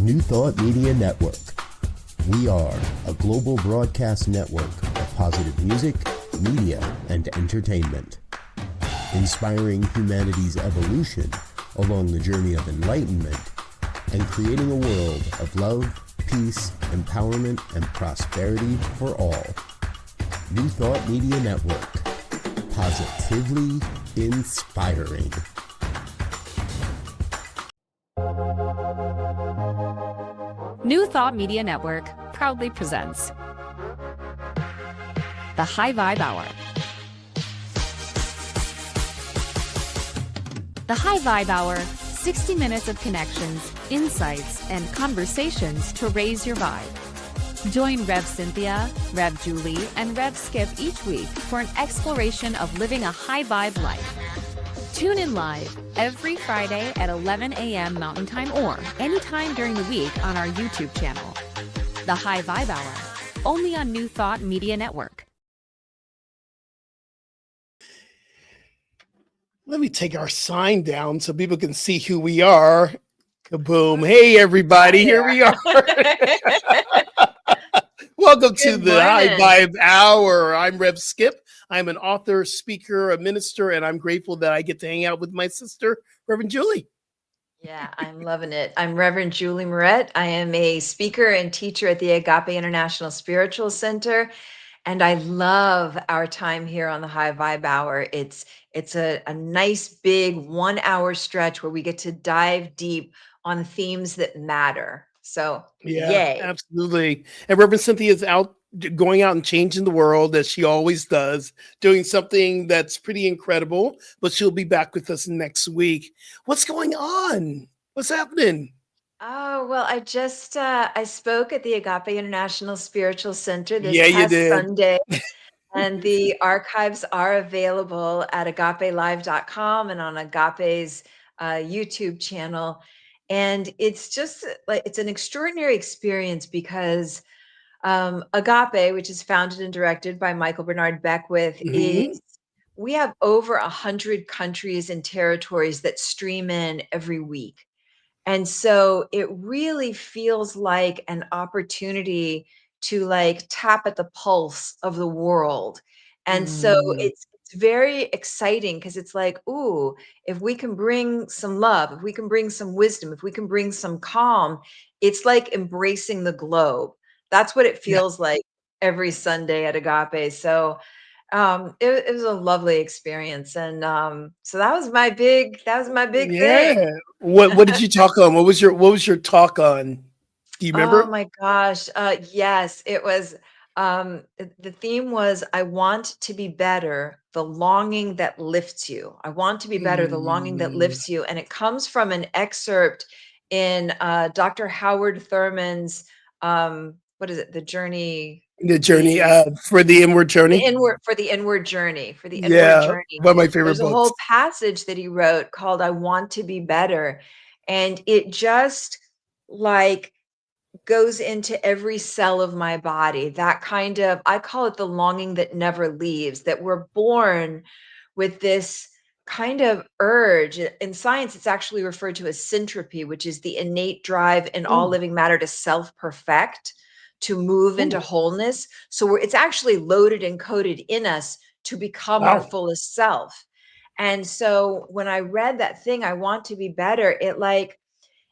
New Thought Media Network. We are a global broadcast network of positive music, media, and entertainment, inspiring humanity's evolution along the journey of enlightenment and creating a world of love, peace, empowerment, and prosperity for all. New Thought Media Network. Positively inspiring. New Thought Media Network proudly presents the High Vibe Hour. The High Vibe Hour, 60 minutes of connections, insights, and conversations to raise your vibe. Join Rev Cynthia, Rev Julie, and Rev Skip each week for an exploration of living a high vibe life. Tune in live every Friday at 11 a.m. Mountain Time or anytime during the week on our YouTube channel. The High Vibe Hour, only on New Thought Media Network. Let me take our sign down so people can see who we are. Kaboom. Hey, everybody. Here we are. Welcome to the High Vibe Hour. I'm Rev Skip. I'm an author, speaker, a minister, and I'm grateful that I get to hang out with my sister, Reverend Julie. Yeah, I'm loving it. I'm Reverend Julie Moret. I am a speaker and teacher at the Agape International Spiritual Center, and I love our time here on the High Vibe Hour. It's a nice big 1 hour stretch where we get to dive deep on themes that matter. So, yay. Absolutely. And Reverend Cynthia is going out and changing the world as she always does, doing something that's pretty incredible, but she'll be back with us next week. What's going on? What's happening? Oh, well, I just I spoke at the Agape International Spiritual Center this Yeah, you past did. Sunday. And the archives are available at agapelive.com and on Agape's YouTube channel. And it's just like, it's an extraordinary experience because Agape, which is founded and directed by Michael Bernard Beckwith, we have over 100 countries and territories that stream in every week. And so it really feels like an opportunity to like tap at the pulse of the world. And so it's very exciting because it's like, ooh, if we can bring some love, if we can bring some wisdom, if we can bring some calm, it's like embracing the globe. That's what it feels like every Sunday at Agape. So it was a lovely experience. And so that was my big thing. What did you talk on? What was your talk on? Do you remember? Oh my gosh. Yes, it was. The theme was I want to be better, the longing that lifts you. I want to be better, the longing that lifts you. And it comes from an excerpt in Dr. Howard Thurman's what is it? The journey. The journey for the inward journey. For the inward journey. One of my favorite There's books. A whole passage that he wrote called I Want to Be Better. And it just like goes into every cell of my body. That kind of, I call it the longing that never leaves, that we're born with this kind of urge. In science, it's actually referred to as syntropy, which is the innate drive in all living matter to self-perfect, to move into wholeness. So it's actually loaded and coded in us to become our fullest self. And so when I read that thing, I want to be better,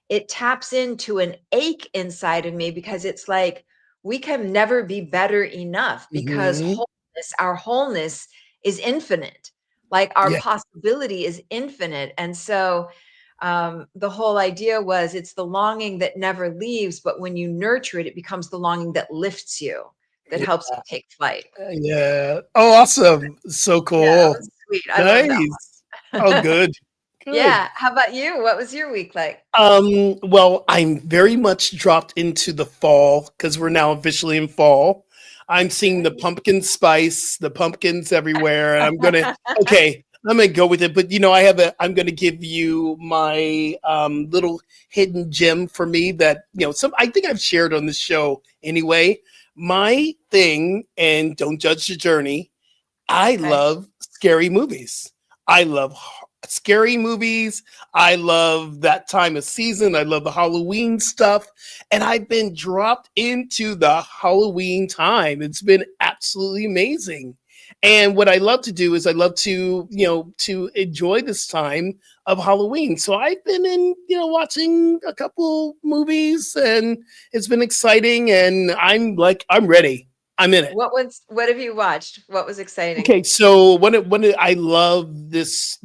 it taps into an ache inside of me because it's like, we can never be better enough because our wholeness is infinite. Like our possibility is infinite. And so the whole idea was it's the longing that never leaves, but when you nurture it, it becomes the longing that lifts you, that helps you take flight. Oh, awesome. So cool. Yeah, that was sweet. I love that one. Oh, good. Yeah. How about you? What was your week like? Well, I'm very much dropped into the fall because we're now officially in fall. I'm seeing the pumpkin spice, the pumpkins everywhere, and I'm gonna go with it. But I'm gonna give you my little hidden gem for me that I think I've shared on the show anyway. My thing, and don't judge the journey. I love scary movies. I love scary movies. I love that time of season. I love the Halloween stuff. And I've been dropped into the Halloween time. It's been absolutely amazing. And what I love to do is I love to, to enjoy this time of Halloween. So I've been in, watching a couple movies and it's been exciting and I'm ready. I'm in it. What have you watched? What was exciting? Okay, so I love this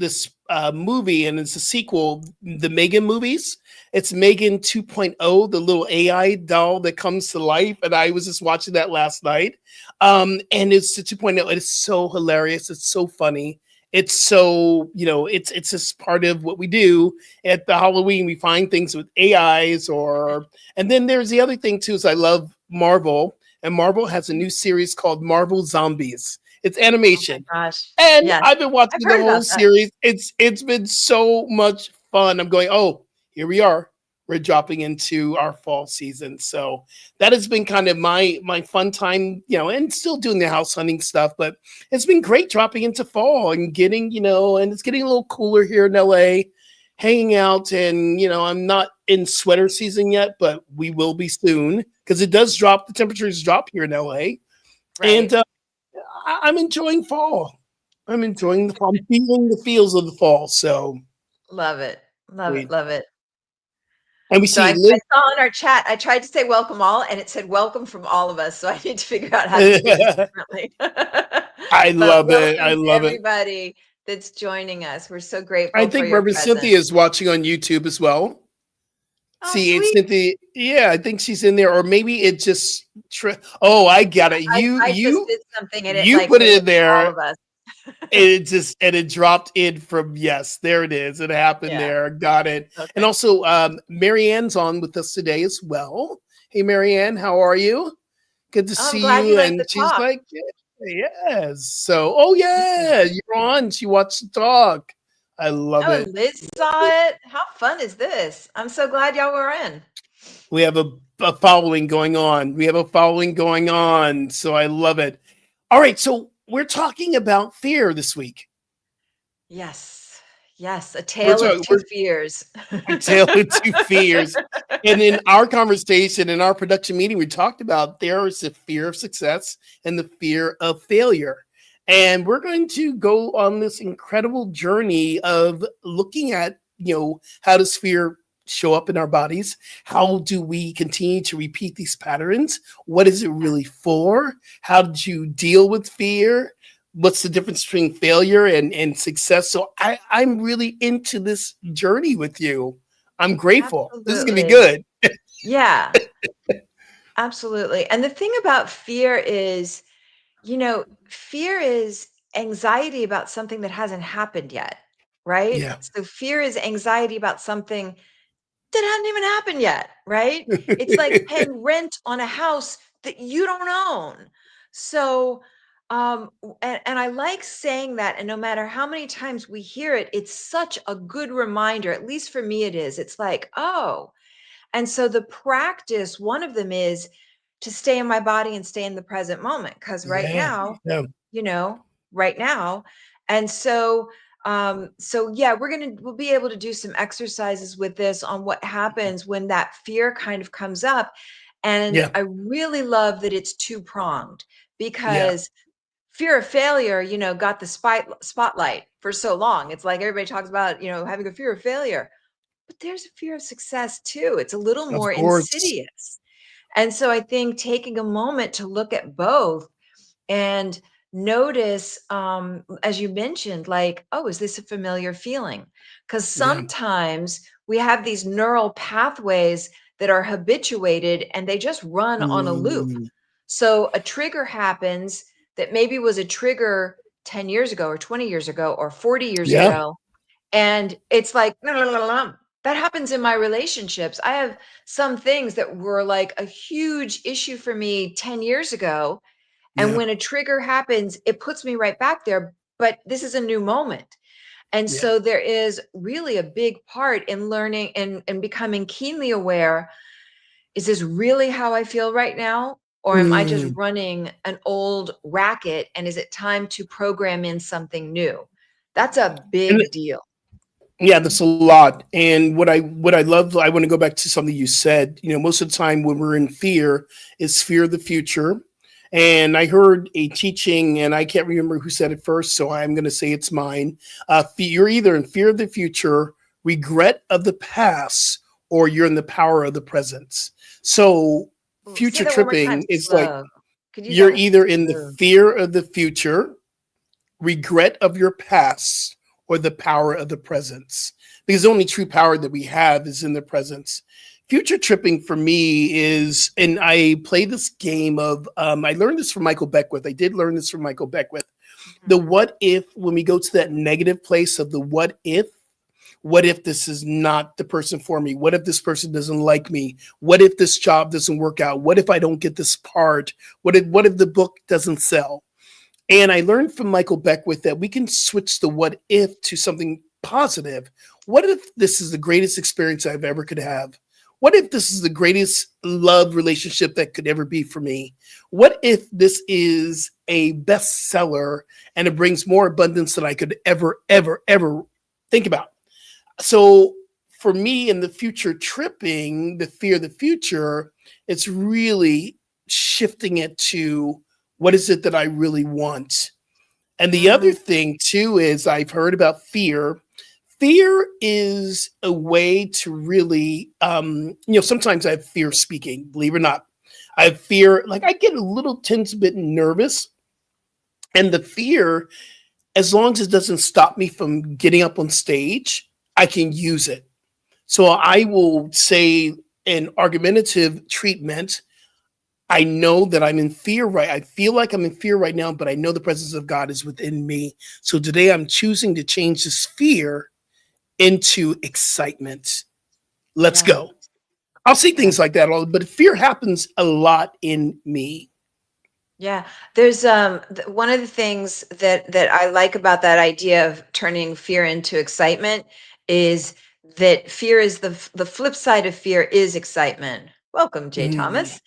movie, and it's a sequel, the Megan movies. It's Megan 2.0, the little AI doll that comes to life, and I was just watching that last night. And it's the 2.0. It is so hilarious. It's so funny. It's so it's just part of what we do at the Halloween. We find things with AIs, and then there's the other thing too. Is I love Marvel. And Marvel has a new series called Marvel Zombies. It's Oh animation. my gosh. And Yes. I've been I've watching the heard whole about that. series. It's been so much fun. I'm going, oh, here we are. We're dropping into our fall season. So that has been kind of my fun time, and still doing the house hunting stuff, but it's been great dropping into fall and getting, and it's getting a little cooler here in LA, hanging out. And I'm not in sweater season yet, but we will be soon because it does drop. The temperatures drop here in LA. And Right. I'm enjoying fall. I'm enjoying the fall. I'm feeling the feels of the fall. So, Love it. Love it. we- Love it. and we So see I Liz. saw in our chat, I tried to say welcome all, and it said welcome from all of us. So I need to figure out how to do this differently. I But love it. I welcome to love it. everybody that's joining us. We're so I grateful for think your Reverend presence. Cynthia is watching on YouTube as well. Oh, See, it's sweet. Cynthia. Yeah, I think she's in there, or maybe it just. Oh, I got it. You I just you did something and it you like put made it it in for all there. of us. It dropped in from yes, there it is. It happened Yeah. there. Got it. And Okay. also, Marianne's on with us today as well. Hey, Marianne, how are you? Good to Oh, I'm see glad you you. like And the she's talk. like, "Yeah, yes. So, oh Yeah. yeah, you're on. She wants to talk. I love Oh, and it. Liz saw it. How fun is this? I'm so glad y'all were in. We have a following going on. We have a following going on. So I love it. All right. So we're talking about fear this week. Yes. Yes. A We're tale of talking. two fears. A tale of two fears. And in our conversation, in our production meeting, we talked about there is the fear of success and the fear of failure. And we're going to go on this incredible journey of looking at, how does fear show up in our bodies? How do we continue to repeat these patterns? What is it really for? How did you deal with fear? What's the difference between failure and success? So I'm really into this journey with you. I'm grateful. This is gonna be Absolutely. good. Yeah, absolutely. And the thing about fear is, fear is anxiety about something that hasn't happened yet, right? Yeah. So fear is anxiety about something that hadn't even happened yet, right? It's like paying rent on a house that you don't own. So, and I like saying that, and no matter how many times we hear it, it's such a good reminder. At least for me, it is. It's like, oh, and so the practice, one of them is to stay in my body and stay in the present moment. Because right Yeah. now, Yeah. you know, right now. And so, so yeah, we'll be able to do some exercises with this on what happens when that fear kind of comes up. And Yeah. I really love that it's two pronged Yeah. because fear of failure, got the spotlight for so long. It's like everybody talks about, having a fear of failure, but there's a fear of success too. It's a little Of more course. insidious. And so I think taking a moment to look at both and notice, as you mentioned, like, oh, is this a familiar feeling? Because Yeah. sometimes we have these neural pathways that are habituated and they just run on a loop. Mm, So a trigger happens that maybe was a trigger 10 years ago or 20 years ago or 40 years yeah. ago. And it's like, no, no, no, no, no. That happens in my relationships. I have some things that were like a huge issue for me 10 years ago. And Yeah. when a trigger happens, it puts me right back there. But this is a new moment. And Yeah. so there is really a big part in learning and becoming keenly aware. Is this really how I feel right now? Or am I just Mm. running an old racket? And is it time to program in something new? That's a And big deal. Yeah, that's a lot. And what I love, I want to go back to something you said. Most of the time when we're in fear, is fear of the future. And I heard a teaching, and I can't remember who said it first, so I'm going to say it's mine. You're either in fear of the future, regret of the past, or you're in the power of the present. So Ooh, say future that one more time tripping is like slow. Could you do you're that either in the slow? fear of the future, regret of your past, or the power of the presence. Because the only true power that we have is in the presence. Future tripping for me is, and I play this game of, I learned this from Michael Beckwith. I did learn this from Michael Beckwith. The Mhm. what if, when we go to that negative place of the what if this is not the person for me? What if this person doesn't like me? What if this job doesn't work out? What if I don't get this part? What if the book doesn't sell? And I learned from Michael Beckwith that we can switch the what if to something positive. What if this is the greatest experience I've ever could have? What if this is the greatest love relationship that could ever be for me? What if this is a bestseller and it brings more abundance than I could ever, ever, ever think about? So for me in the future tripping, the fear of the future, it's really shifting it to what is it that I really want? And the other Mm, thing too is I've heard about fear. Fear is a way to really, sometimes I have fear speaking, believe it or not. I have fear, like I get a little tense, a bit nervous. And the fear, as long as it doesn't stop me from getting up on stage, I can use it. So I will say in argumentative treatment, I know that I'm in fear, right? I feel like I'm in fear right now, but I know the presence of God is within me. So today I'm choosing to change this fear into excitement. Let's yeah, go. I'll see yeah. things like that all, but fear happens a lot in me. Yeah, there's one of the things that I like about that idea of turning fear into excitement is that fear is the flip side of fear is excitement. Welcome, Jay Mm, Thomas.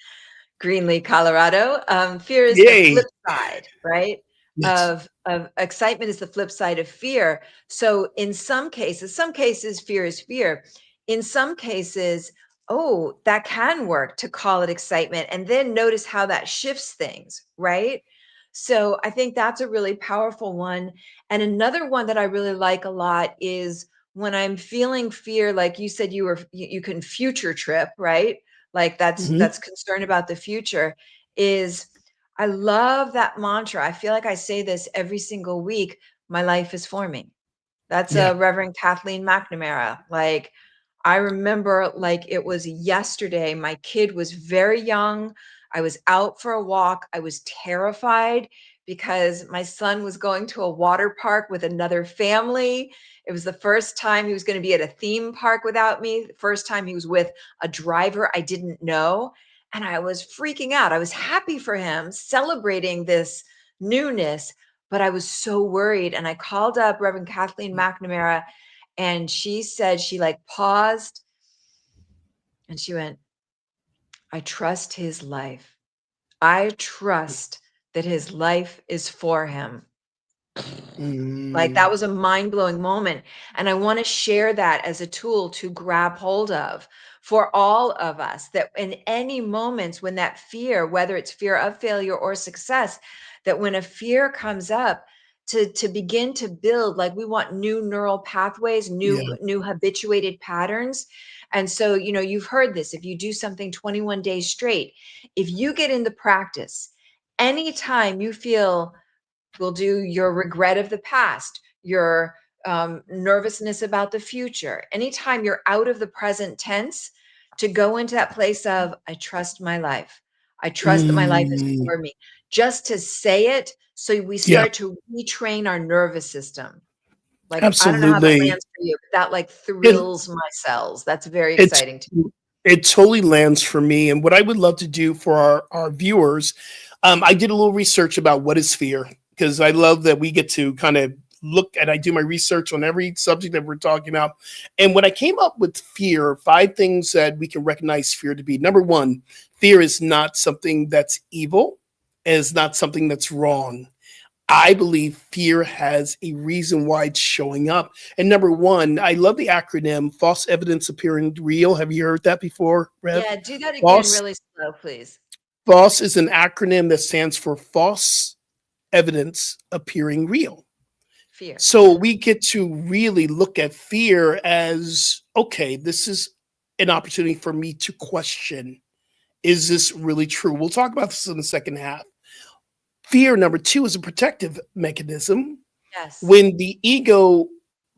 Greenlee, Colorado. Fear is the yay. flip side, right? Yes. Of excitement is the flip side of fear. So in some cases, fear is fear. In some cases, oh, that can work to call it excitement. And then notice how that shifts things, right? So I think that's a really powerful one. And another one that I really like a lot is when I'm feeling fear, like you said, you can future trip, right? Like Mhm. that's concern about the future is I love that mantra. I feel like I say this every single week. My life is forming. That's Yeah. a Reverend Kathleen McNamara. Like I remember like it was yesterday. My kid was very young. I was out for a walk. I was terrified because my son was going to a water park with another family. It was the first time he was going to be at a theme park without me, the first time he was with a driver I didn't know. And I was freaking out. I was happy for him, celebrating this newness, but I was so worried. And I called up Reverend Kathleen McNamara, and she said, she like paused and she went, I trust his life. I trust that his life is for him. Like that Mm, was a mind-blowing moment. And I want to share that as a tool to grab hold of for all of us, that in any moments when that fear, whether it's fear of failure or success, that when a fear comes up, to begin to build, like we want new neural pathways, yeah. new habituated patterns. And so, you've heard this, if you do something 21 days straight, if you get into practice, anytime you feel, we'll do your regret of the past, your nervousness about the future. Anytime you're out of the present tense, to go into that place of, I trust my life. I trust that my life is Mm, for me. Just to say it, so we yeah. start to retrain our nervous system. Like, I don't know how that Absolutely. lands for you, but that like It, thrills my cells. That's very it's exciting to it totally lands for me. And what I would love to do for our viewers, I did a little research about what is fear, because I love that we get to kind of look and I do my research on every subject that we're talking about. And when I came up with fear, 5 things that we can recognize fear to be. Number one, fear is not something that's evil, it is not something that's wrong. I believe fear has a reason why it's showing up. And number one, I love the acronym false evidence appearing real. Have you heard that before, Rev? Yeah, do that again False really slow, please. false is an acronym that stands for false evidence appearing real. Fear. So we get to really look at fear as okay, this is an opportunity for me to question, is this really true? We'll talk about this in the second half. Fear, number two, is a protective mechanism. Yes. When the ego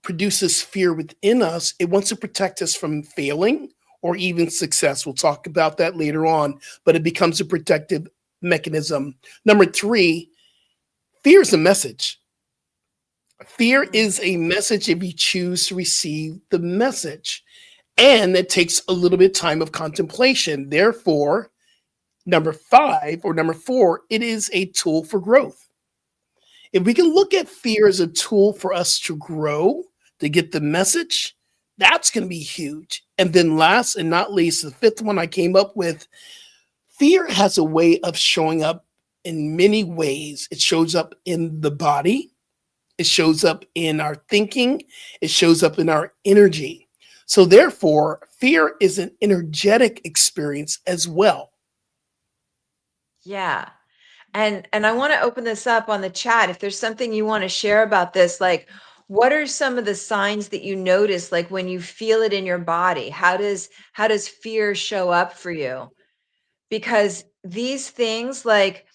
produces fear within us, it wants to protect us from failing or even success. We'll talk about that later on, but it becomes a protective mechanism. Number three, fear is a message. Fear Mm. is a message if you choose to receive the message. And it takes a little bit of time of contemplation. Therefore, number five or number four, it is a tool for growth. If we can look at fear as a tool for us to grow, to get the message, that's going to be huge. And then last and not least, the fifth one I came up with, fear has a way of showing up in many ways. It shows up in the body. It shows up in our thinking. It shows up in our energy. So therefore, fear is an energetic experience as well. Yeah. And I want to open this up on the chat. If there's something you want to share about this, like what are some of the signs that you notice, like when you feel it in your body? How does fear show up for you? Because these things like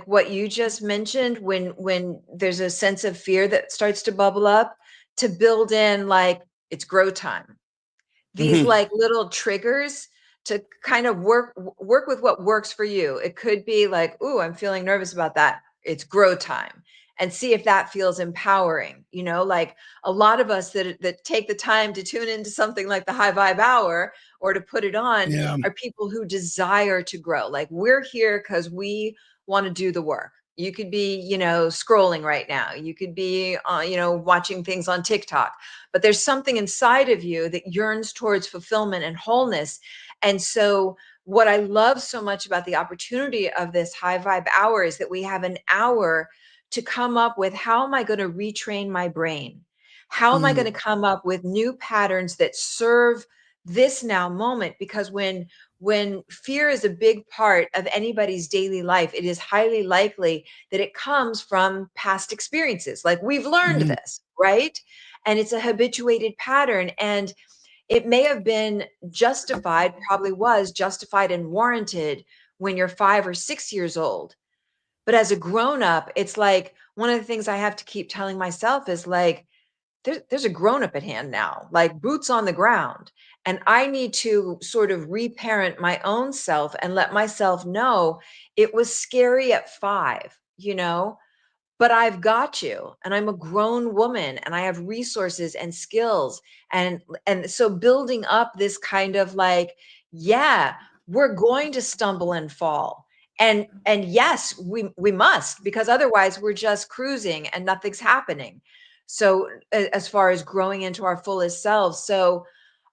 what you just mentioned, when there's a sense of fear that starts to bubble up, to build in like it's grow time, these Mhm. like little triggers to kind of work with what works for you. It could be like, "Ooh, I'm feeling nervous about that." It's grow time. And see if that feels empowering. Like a lot of us that take the time to tune into something like the high vibe hour or to put it on Yeah. are people who desire to grow. Like we're here because we want to do the work. You could be, scrolling right now. You could be, watching things on TikTok, but there's something inside of you that yearns towards fulfillment and wholeness. And so what I love so much about the opportunity of this high vibe hour is that we have an hour to come up with, how am I going to retrain my brain? How am I going to Mm. come up with new patterns that serve this now moment? Because when fear is a big part of anybody's daily life, it is highly likely that it comes from past experiences. Like we've learned Mhm. this, right? And it's a habituated pattern. And it may have been justified, probably was justified and warranted when you're 5 or 6 years old. But as a grown up, it's like one of the things I have to keep telling myself is like, there's a grown up at hand now, like boots on the ground. And I need to sort of reparent my own self and let myself know it was scary at 5, but I've got you, and I'm a grown woman and I have resources and skills. And so building up this kind of like, yeah, we're going to stumble and fall. And yes, we must, because otherwise we're just cruising and nothing's happening. So as far as growing into our fullest selves. So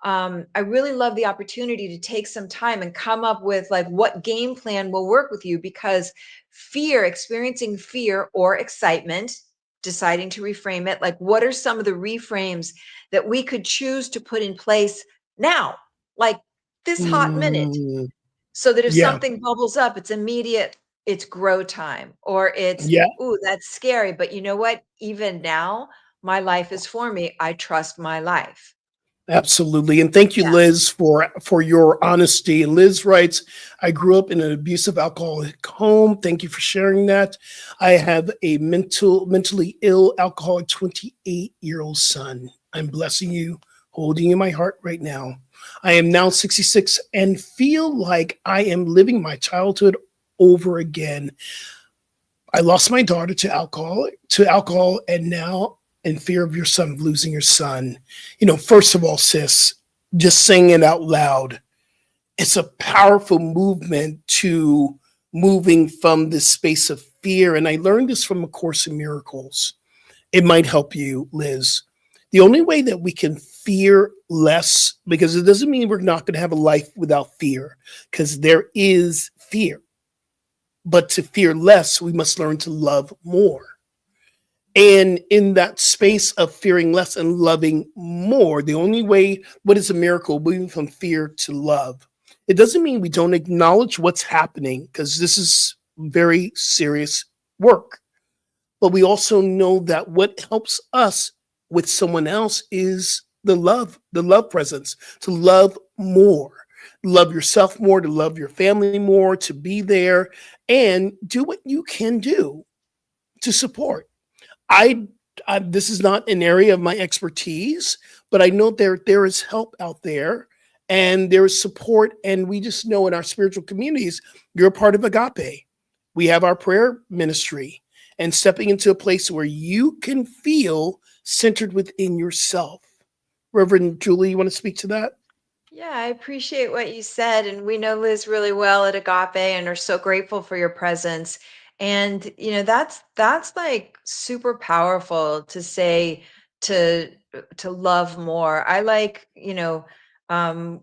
I really love the opportunity to take some time and come up with like what game plan will work with you, because fear, experiencing fear or excitement, deciding to reframe it, like what are some of the reframes that we could choose to put in place now, like this hot minute, Mm. so that if Yeah. something bubbles up, it's immediate, it's grow time, or it's, Yeah. ooh, that's scary. But you know what? Even now, my life is for me. I trust my life. Absolutely. And thank you, Yeah. Liz, for your honesty. And Liz writes, I grew up in an abusive alcoholic home. Thank you for sharing that. I have a mentally ill alcoholic 28-year-old son. I'm blessing you, holding you in my heart right now. I am now 66 and feel like I am living my childhood over again. I lost my daughter to alcohol, and now in fear of your son, losing your son. First of all, sis, just saying it out loud, it's a powerful movement to moving from this space of fear. And I learned this from A Course in Miracles. It might help you, Liz. The only way that we can fear less, because it doesn't mean we're not going to have a life without fear, because there is fear. But to fear less, we must learn to love more. And in that space of fearing less and loving more, the only way, what is a miracle? Moving from fear to love. It doesn't mean we don't acknowledge what's happening, because this is very serious work. But we also know that what helps us with someone else is the love presence, to love more, love yourself more, to love your family more, to be there and do what you can do to support. I, this is not an area of my expertise, but I know there is help out there and there is support. And we just know in our spiritual communities, you're a part of Agape. We have our prayer ministry and stepping into a place where you can feel centered within yourself. Reverend Julie, you want to speak to that? Yeah, I appreciate what you said. And we know Liz really well at Agape and are so grateful for your presence. And that's like super powerful to say to love more. I like, um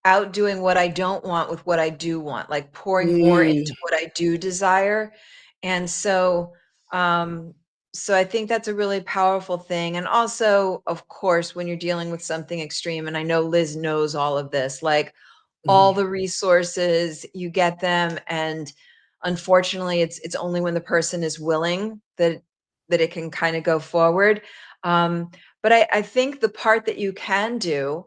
outdoing what I don't want with what I do want, like pouring more Mm, into what I do desire. And um, so I think that's a really powerful thing. And also, of course, when you're dealing with something extreme, and I know Liz knows all of this, like all mhm. the resources, you get them. And unfortunately, it's only when the person is willing that it can kind of go forward. Um, but I think the part that you can do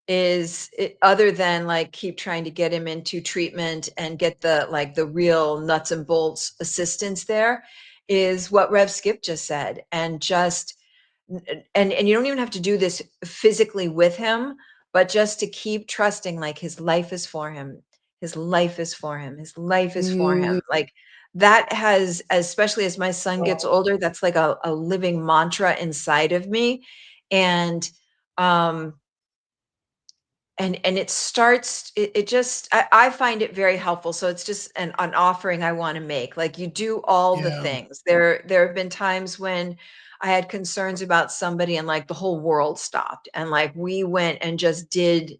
is other than like keep trying to get him into treatment and get the real nuts and bolts assistance there, is what Rev Skip just said. And just and you don't even have to do this physically with him, but just to keep trusting, like his life is for him, his life is for him, his life is for him. Mm, Like that has, especially as my son gets wow. older, that's like a living mantra inside of me. And um and it starts it just I find it very helpful. So it's just an offering I want to make. Like you do all the Yeah. things. There have been times when I had concerns about somebody and like the whole world stopped and like we went and just did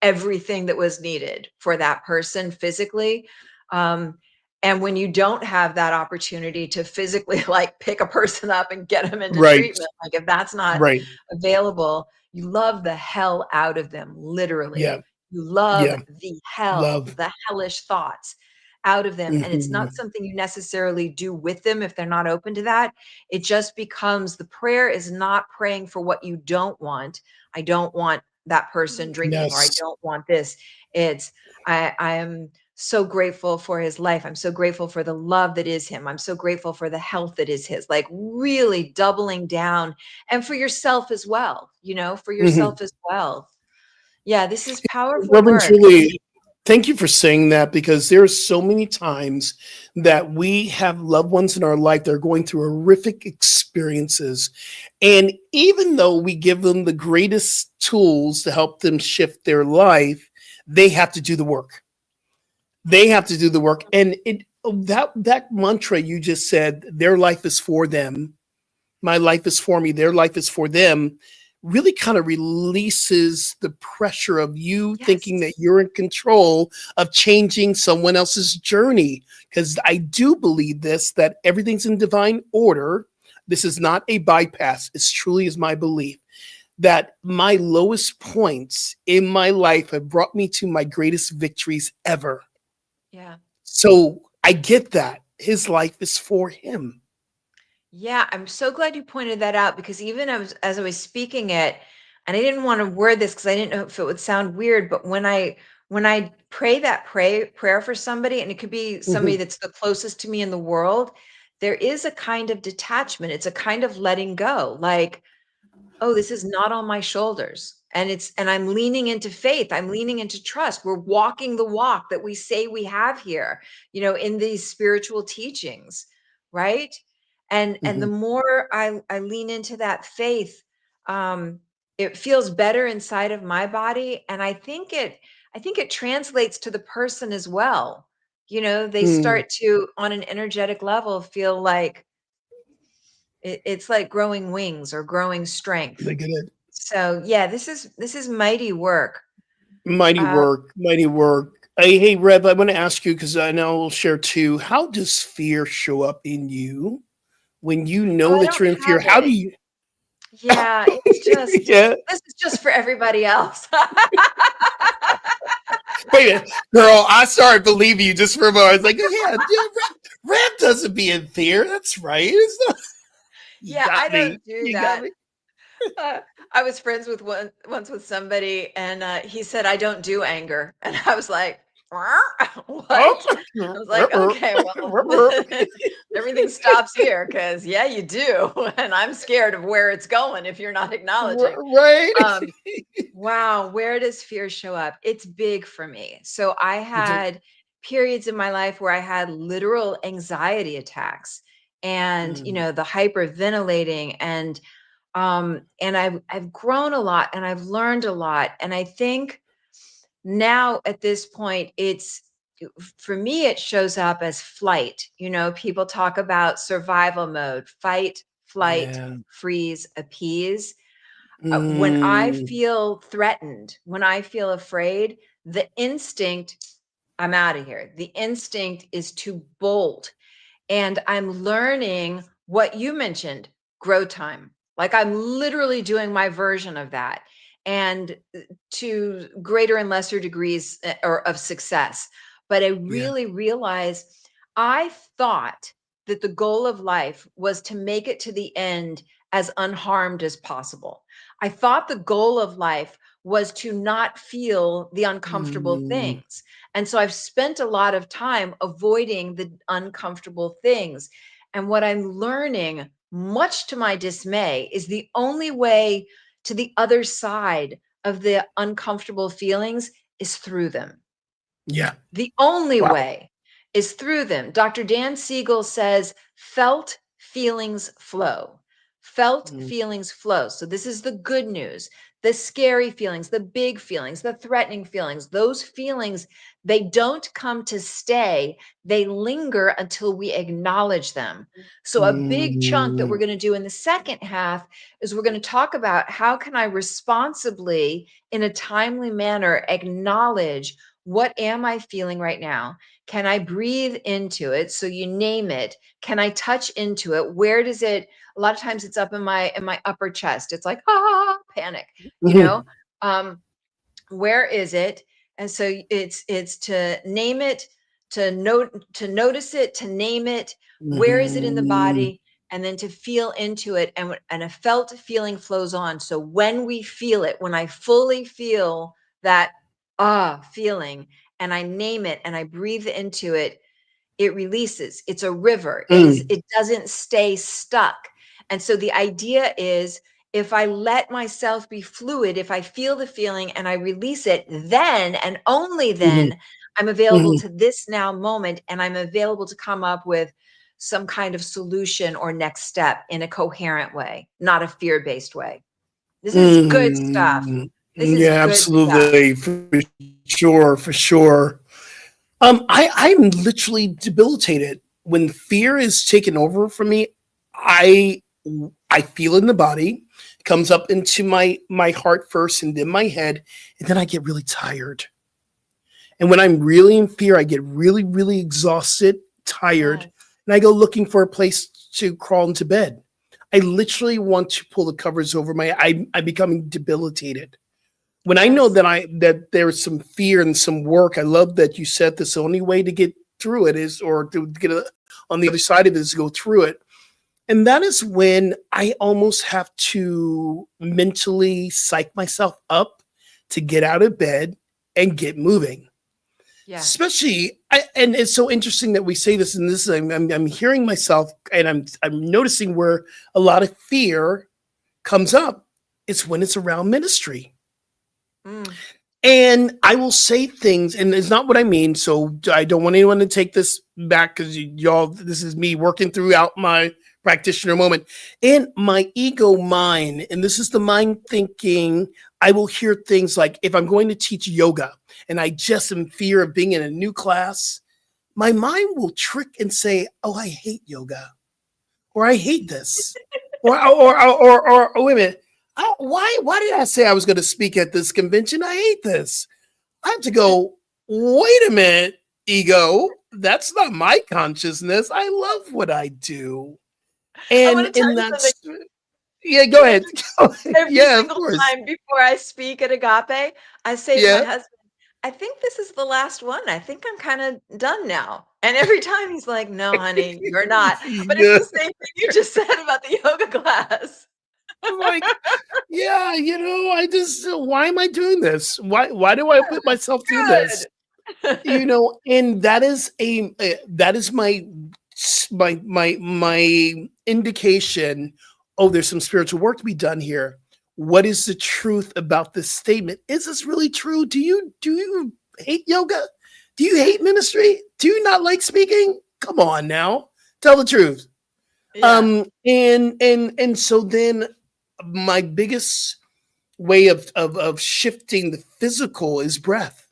everything that was needed for that person physically. Um, and when you don't have that opportunity to physically like pick a person up and get them into Right. treatment, like if that's not Right. available, you love the hell out of them, literally. Yeah. You love Yeah. the hell, Love. the hellish thoughts out of them. And it's not Mhm. something you necessarily do with them if they're not open to that. It just becomes the prayer is not praying for what you don't want. I don't want that person drinking, or I Yes. don't want this. It's I am so grateful for his life. I'm so grateful for the love that is him. I'm so grateful for the health that is his. Like really doubling down, and for yourself as well, for Mhm. yourself as well. Yeah, this is powerful Reverend work. Julie, thank you for saying that, because there are so many times that we have loved ones in our life that are going through horrific experiences. And even though we give them the greatest tools to help them shift their life, they have to do the work. They have to do the work. And that mantra you just said, their life is for them, my life is for me, their life is for them, really kind of releases the pressure of you thinking that Yes. you're in control of changing someone else's journey. Because I do believe this, that everything's in divine order. This is not a bypass. It's truly is my belief that my lowest points in my life have brought me to my greatest victories ever. Yeah. So I get that. His life is for him. Yeah, I'm so glad you pointed that out, because even as I was speaking it, and I didn't want to word this because I didn't know if it would sound weird, but when I pray that prayer for somebody, and it could be somebody Mhm. that's the closest to me in the world, there is a kind of detachment. It's a kind of letting go. Like, oh, this is not on my shoulders. And I'm leaning into faith. I'm leaning into trust. We're walking the walk that we say we have here, in these spiritual teachings, right? And the Mhm. more I lean into that faith, um, it feels better inside of my body. And I think it translates to the person as well. They Mm. start to, on an energetic level, feel like it's like growing wings or growing strength. I get it. So yeah, this is mighty work. Mighty Uh, work, mighty work. Hey, Rev, I want to ask you, because I know we'll share too. How does fear show up in you when you Oh, know I that don't you're in fear? have How do it. you? Yeah, it's just Yeah. this is just for everybody else. Wait a minute, girl. I started believing you just for a moment. I was like, yeah, Rev doesn't be in fear. That's right. It's not, you Yeah, I got me. don't do You got that. me. I was friends with once with somebody, and he said, "I don't do anger," and I was like, "What?" I was like, "Okay, well, everything stops here because yeah, you do, and I'm scared of where it's going if you're not acknowledging." Right. Um, wow, where does fear show up? It's big for me. So I had periods in my life where I had literal anxiety attacks, and Mm, the hyperventilating, and I've grown a lot and I've learned a lot. And I think now at this point, for me, it shows up as flight. People talk about survival mode: fight, flight, yeah. freeze, appease. When I Mm, feel threatened, when I feel afraid, the instinct, I'm out of here. The instinct is to bolt. And I'm learning what you mentioned, grow time. Like I'm literally doing my version of that, and to greater and lesser degrees or of success. But I yeah. really realized I thought that the goal of life was to make it to the end as unharmed as possible. I thought the goal of life was to not feel the uncomfortable Mm, things. And so I've spent a lot of time avoiding the uncomfortable things. And what I'm learning, much to my dismay, is the only way to the other side of the uncomfortable feelings is through them. yeah. The only Wow. way is through them. Dr. Dan Siegel says, felt feelings flow. Felt Mm, feelings flow. So, this is the good news. The scary feelings, the big feelings, the threatening feelings, those feelings, they don't come to stay. They linger until we acknowledge them. So, a big chunk that we're mm, going to do in the second half is we're going to talk about how can I responsibly, in a timely manner, acknowledge what am I feeling right now? Can I breathe into it? So you name it. Can I touch into it? Where does it? A lot of times it's up in my upper chest. It's like panic, you mhm, know. Um, where is it? And so it's to name it, to notice it, to name it. Where is it in the mhm, body? And then to feel into it, and a felt feeling flows on. So when we feel it, when I fully feel that feeling, and I name it and I breathe into it, it releases. It's a river. mm, It doesn't stay stuck. And so the idea is, if I let myself be fluid, if I feel the feeling and I release it, then and only mhm, then I'm available mhm, to this now moment, and I'm available to come up with some kind of solution or next step in a coherent way, not a fear-based way. This is good stuff. mm. This is Yeah, good stuff. absolutely. For sure. For sure. I'm literally debilitated when fear is taken over for me. I I feel it in the body, comes up into my heart first, and then my head, and then I get really tired. And when I'm really in fear, I get really, really exhausted, tired, Yes. and I go looking for a place to crawl into bed. I literally want to pull the covers over my. I'm becoming debilitated when I know Yes. that there's some fear and some work. I love that you said this. The only way to get through it is, or to get on the other side of it, is to go through it. And that is when I almost have to mentally psych myself up to get out of bed and get moving. Yes. Especially, and it's so interesting that we say this, and this is, I'm hearing myself, and I'm noticing where a lot of fear comes up. It's when it's around ministry. Mm. And I will say things, and it's not what I mean. So I don't want anyone to take this back, because y'all, this is me working throughout my practitioner moment. In my ego mind, and this is the mind thinking, I will hear things like, if I'm going to teach yoga and I just am fear of being in a new class, my mind will trick and say, oh, I hate yoga, or I hate this, or wait a minute. Why did I say I was going to speak at this convention? I hate this. I have to go, wait a minute, ego. That's not my consciousness. I love what I do. I want to tell And you something. that's yeah, go Can I ahead. just every Yeah, of single course. time before I speak at Agape, I say to my Yeah. husband, "I think this is the last one. I think I'm kinda done now." And every time he's like, "No, honey, you're not." But it's Yeah. the same thing you just said about the yoga class. I'm like, yeah, I just why am I doing this? Why do I put myself through this? Good. And that is that is my indication. Oh, there's some spiritual work to be done here. What is the truth about this statement? Is this really true? Do you hate yoga? Do you hate ministry? Do you not like speaking? Come on now, tell the truth. Yeah. And so then my biggest way of shifting the physical is breath.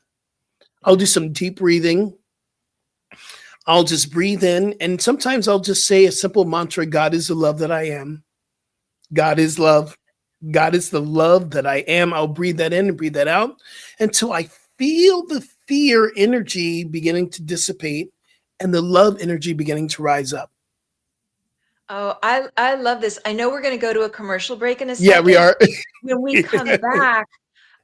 I'll do Yeah. some deep breathing. I'll just breathe in, and sometimes I'll just say a simple mantra: God is the love that I am. God is love. God is the love that I am. I'll breathe that in and breathe that out until I feel the fear energy beginning to dissipate and the love energy beginning to rise up. Oh, I love this. I know we're gonna go to a commercial break in a Yeah, we second. are. When we come back,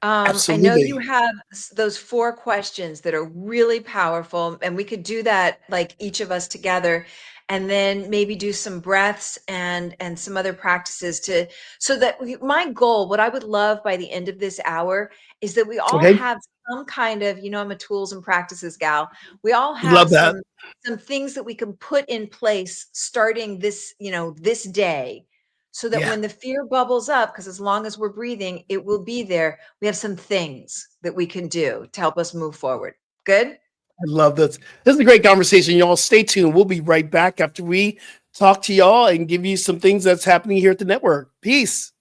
I know you Absolutely. have those 4 questions that are really powerful, and we could do that like each of us together, and then maybe do some breaths and some other practices to so that my goal, what I would love by the end of this hour, is that we all Okay. have some kind of, I'm a tools and practices gal. We all have Love that. some things that we can put in place starting this, this day so that Yeah. when the fear bubbles up, because as long as we're breathing, it will be there. We have some things that we can do to help us move forward. Good? I love this. This is a great conversation. Y'all stay tuned. We'll be right back after we talk to y'all and give you some things that's happening here at the network. Peace.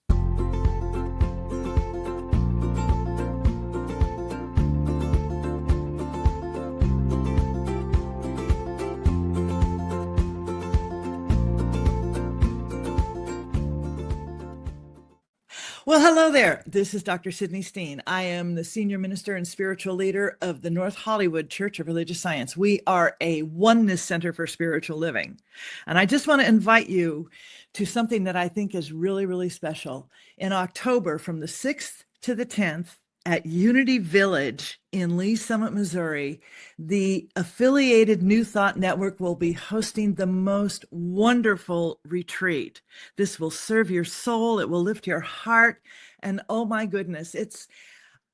Well, hello there. This is Dr. Sydney Steen. I am the senior minister and spiritual leader of the North Hollywood Church of Religious Science. We are a oneness center for spiritual living. And I just want to invite you to something that I think is really, really special. In October, from the 6th to the 10th, at Unity Village in Lee Summit, Missouri, the affiliated New Thought Network will be hosting the most wonderful retreat. This will serve your soul. It will lift your heart. And oh my goodness,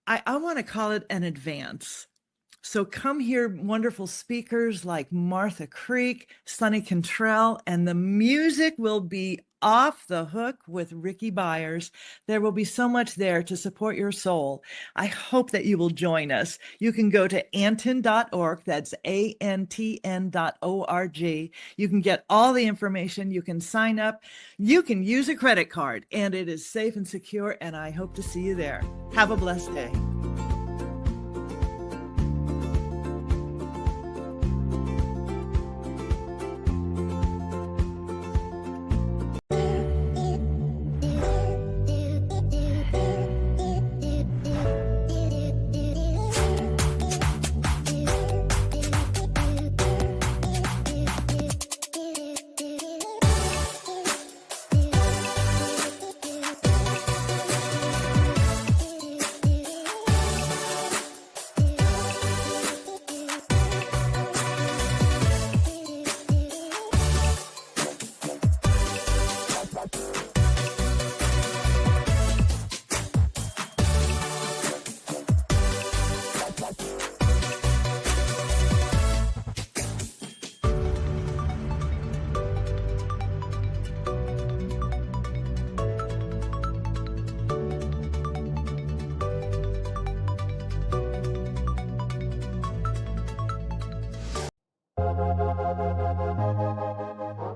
I want to call it an advance. So come hear wonderful speakers like Martha Creek, Sonny Cantrell, and the music will be off the hook with Ricky Byers. There will be so much there to support your soul. I hope that you will join us. You can go to antn.org. That's antn.org. You can get all the information. You can sign up. You can use a credit card, and it is safe and secure, and I hope to see you there. Have a blessed day.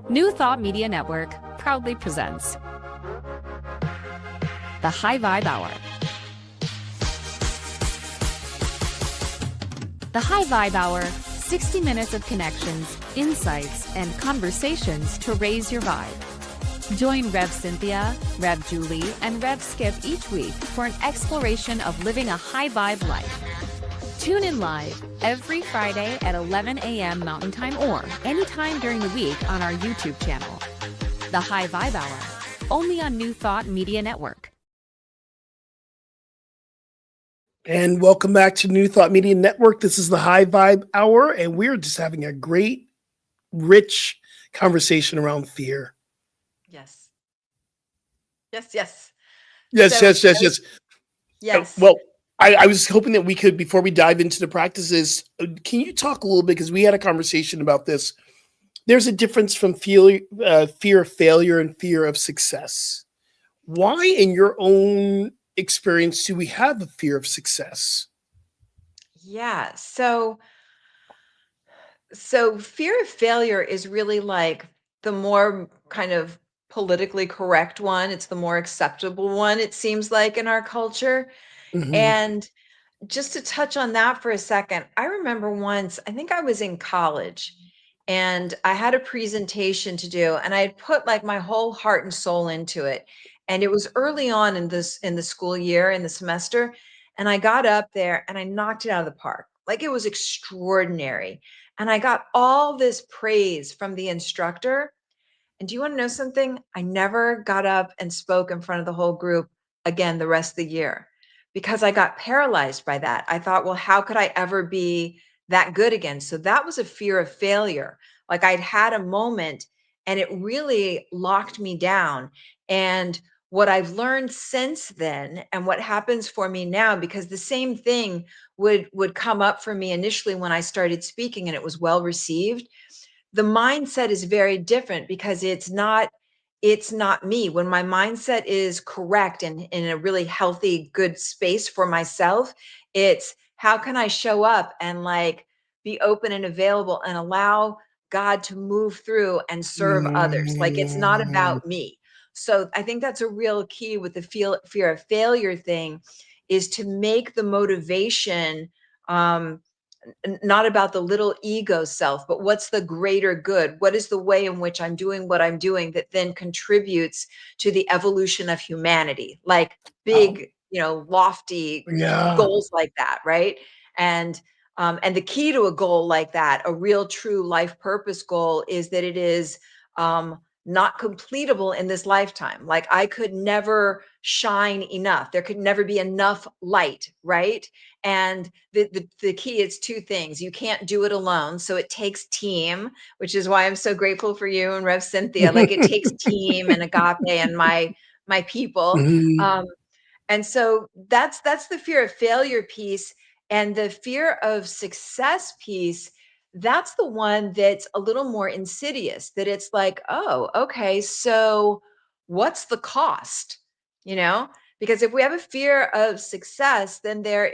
New Thought Media Network proudly presents the High Vibe Hour. The High Vibe Hour, 60 minutes of connections, insights, and conversations to raise your vibe. Join Rev Cynthia, Rev Julie, and Rev Skip each week for an exploration of living a high vibe life. Tune in live every Friday at 11 a.m. Mountain Time or anytime during the week on our YouTube channel. The High Vibe Hour, only on New Thought Media Network. And welcome back to New Thought Media Network. This is the High Vibe Hour, and we're just having a great, rich conversation around fear. Yes. Yes. Yes, So- yes. Yes. Well, I was hoping that we could, before we dive into the practices, can you talk a little bit, because we had a conversation about this. There's a difference from fear of failure and fear of success. Why, in your own experience, do we have a fear of success? Yeah. So fear of failure is really like the more kind of politically correct one. It's the more acceptable one, it seems like, in our culture. Mhm. And just to touch on that for a second, I remember once, I think I was in college and I had a presentation to do, and I had put like my whole heart and soul into it. And it was early on in the school year, in the semester, and I got up there and I knocked it out of the park. Like, it was extraordinary. And I got all this praise from the instructor. And do you want to know something? I never got up and spoke in front of the whole group again the rest of the year, because I got paralyzed by that. I thought, well, how could I ever be that good again? So that was a fear of failure. Like, I'd had a moment and it really locked me down. And what I've learned since then, and what happens for me now, because the same thing would come up for me initially when I started speaking and it was well received. The mindset is very different, because it's not me. When my mindset is correct and in a really healthy, good space for myself, it's how can I show up and like be open and available and allow God to move through and serve others. Like, it's not Mm. about me. So I think that's a real key with the fear of failure thing, is to make the motivation um, not about the little ego self, but what's the greater good? What is the way in which I'm doing what I'm doing that then contributes to the evolution of humanity? Like, Oh, big, lofty yeah. goals like that, right? And the key to a goal like that, a real true life purpose goal, is that it is not completable in this lifetime. Like, I could never shine enough. There could never be enough light, right? And the key is two things. You can't do it alone. So it takes team, which is why I'm so grateful for you and Rev Cynthia. Like, it takes team and agape and my people. Mhm. And so that's the fear of failure piece. And the fear of success piece, that's the one that's a little more insidious, that it's like, oh, okay, so what's the cost? You know? Because if we have a fear of success, then there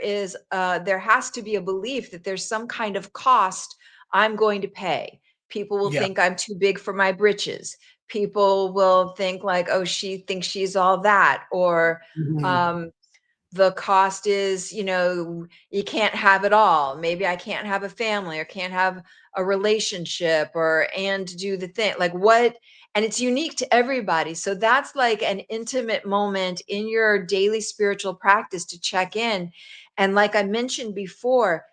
has to be a belief that there's some kind of cost I'm going to pay. People will Yeah. think I'm too big for my britches. People will think like, oh, she thinks she's all that. Or Mhm. um, the cost is, you can't have it all. Maybe I can't have a family or can't have a relationship and do the thing. Like, what? And it's unique to everybody. So that's like an intimate moment in your daily spiritual practice to check in. And like I mentioned before,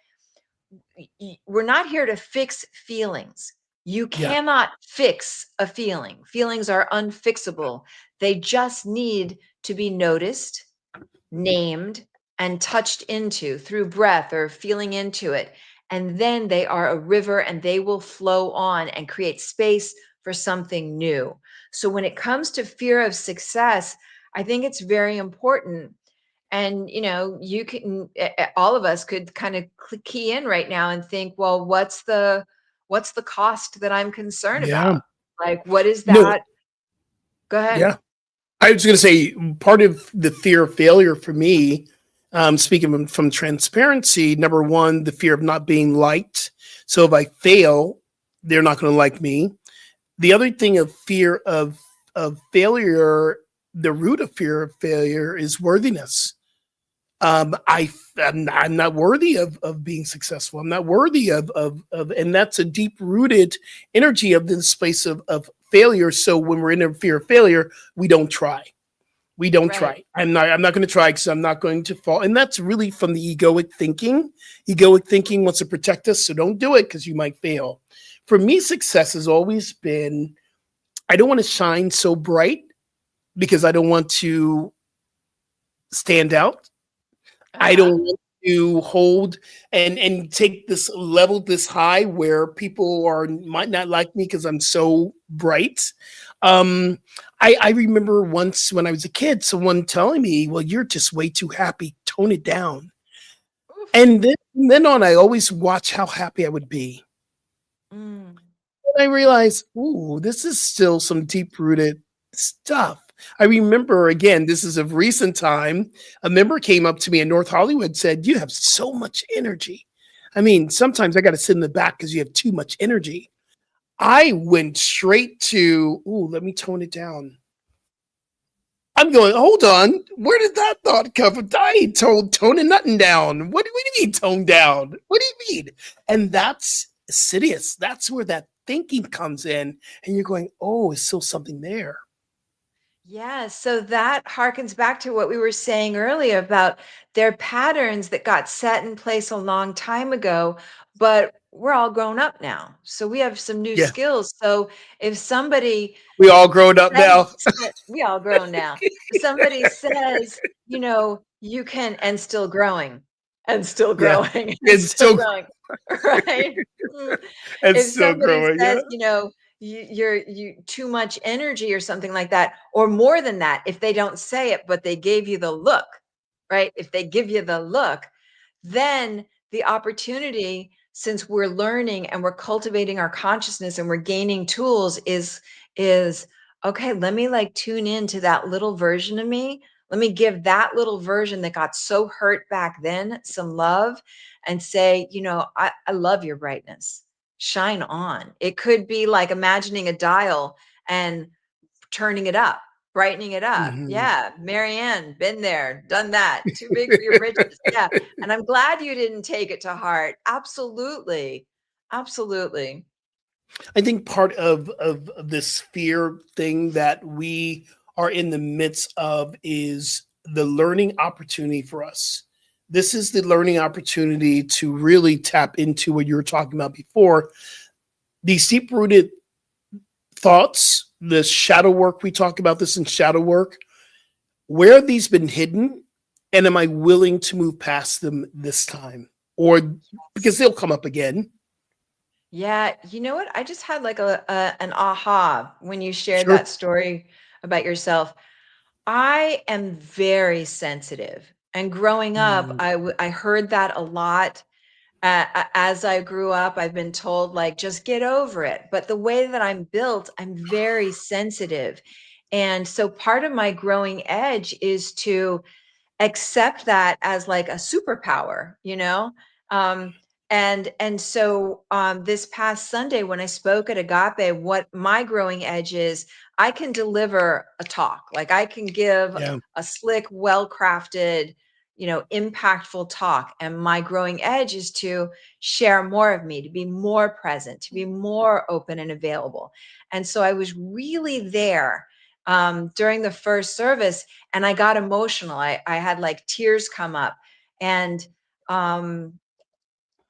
we're not here to fix feelings. You Yeah. cannot fix a feeling. Feelings are unfixable. They just need to be noticed, named, and touched into through breath or feeling into it. And then they are a river and they will flow on and create space for something new. So when it comes to fear of success, I think it's very important. And you can, all of us could kind of key in right now and think, well, what's the cost that I'm concerned Yeah. about? Like, what is No, that? Go ahead. yeah. I was going to say, part of the fear of failure for me, speaking from transparency, number one, the fear of not being liked. So if I fail, they're not going to like me. The other thing of fear of failure, the root of fear of failure is worthiness. I'm not worthy of being successful. I'm not worthy of, and that's a deep rooted energy of this space of failure. So when we're in a fear of failure, we don't try. We don't Right. try. I'm not going to try because I'm not going to fall. And that's really from the egoic thinking. Egoic thinking wants to protect us, so don't do it because you might fail. For me, success has always been I don't want to shine so bright because I don't want to stand out. I Uh-huh. don't want to hold and take this level this high where people might not like me because I'm so bright. Um, I remember once when I was a kid, someone telling me, "Well, you're just way too happy. Tone it down." Oof. And then from then on, I always watch how happy I would be. Mm. And I realized, ooh, this is still some deep rooted stuff. I remember again, this is of recent time. A member came up to me in North Hollywood, said, "You have so much energy. I mean, sometimes I got to sit in the back because you have too much energy." I went straight to, ooh, let me tone it down. I'm going, hold on. Where did that thought come from? I ain't toning nothing down. What do you mean tone down? What do you mean? And that's Sidious. That's where that thinking comes in. And you're going, oh, is still something there. Yeah, so that harkens back to what we were saying earlier about their patterns that got set in place a long time ago, but we're all grown up now. So we have some new Yeah. skills. So if somebody We all grown up now. we all grown now. If somebody says, you can, and still growing, and still Yeah. growing, and And still still growing, right? Mm. and If still somebody growing. Yeah. says, you too much energy or something like that, or more than that, if they don't say it, but they gave you the look, right? If they give you the look, then the opportunity, since we're learning and we're cultivating our consciousness and we're gaining tools, is okay, let me like tune in to that little version of me. Let me give that little version that got so hurt back then some love and say, I love your brightness. Shine on. It could be like imagining a dial and turning it up, brightening it up. Mhm. Yeah, Marianne, been there, done that. Too big for your britches. Yeah. And I'm glad you didn't take it to heart. Absolutely. Absolutely. I think part of this fear thing that we are in the midst of is the learning opportunity for us. This is the learning opportunity to really tap into what you were talking about before. These deep rooted thoughts, the shadow work, we talk about this in shadow work. Where have these been hidden? And am I willing to move past them this time? Or because they'll come up again. Yeah, you know what? I just had like an aha when you shared Sure. that story about yourself. I am very sensitive. And growing up, Mm, I heard that a lot. As I grew up, I've been told, like, just get over it. But the way that I'm built, I'm very sensitive. And so part of my growing edge is to accept that as like a superpower, um and so this past Sunday when I spoke at Agape, what my growing edge is, I can deliver a talk, like I can give yeah. a slick, well crafted, impactful talk, and my growing edge is to share more of me, to be more present, to be more open and available. And so I was really there during the first service, and I got emotional. I had like tears come up, and um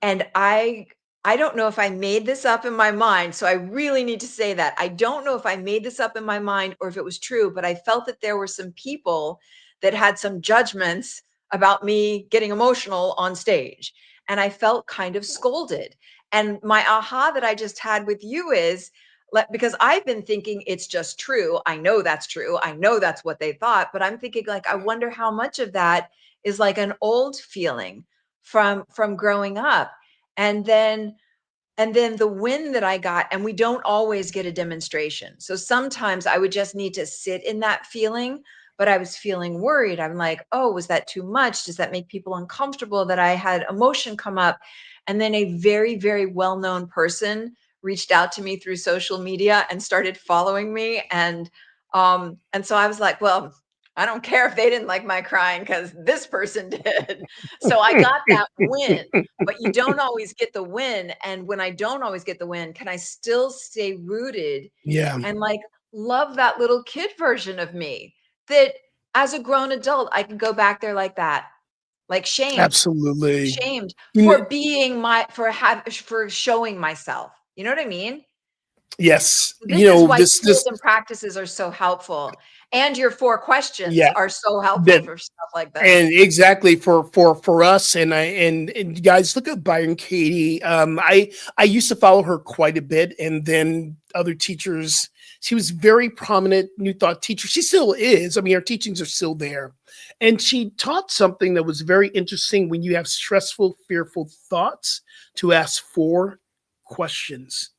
and I don't know if I made this up in my mind, so I really need to say that. I don't know if I made this up in my mind or if it was true, but I felt that there were some people that had some judgments about me getting emotional on stage, and I felt kind of scolded. And my aha that I just had with you is, because I've been thinking it's just true. I know that's true. I know that's what they thought, but I'm thinking like, I wonder how much of that is like an old feeling from growing up. And then and then the win that I got, and we don't always get a demonstration, so sometimes I would just need to sit in that feeling. But I was feeling worried. I'm like, oh, was that too much? Does that make people uncomfortable that I had emotion come up? And then a very, very well-known person reached out to me through social media and started following me, and so I was like, well, I don't care if they didn't like my crying because this person did. So I got that win. But you don't always get the win. And when I don't always get the win, can I still stay rooted Yeah. and like love that little kid version of me that as a grown adult, I can go back there like that, like Absolutely. shamed You for kn being for showing myself. You know what I mean? Yes. This is why tools and practices are so helpful. And your 4 questions yeah. are so helpful That, for stuff like this. and exactly for us, and you guys look at Byron Katie. I used to follow her quite a bit, and then other teachers. She was very prominent New Thought teacher. She still is. I mean, her teachings are still there, and she taught something that was very interesting. When you have stressful, fearful thoughts, to ask 4 questions,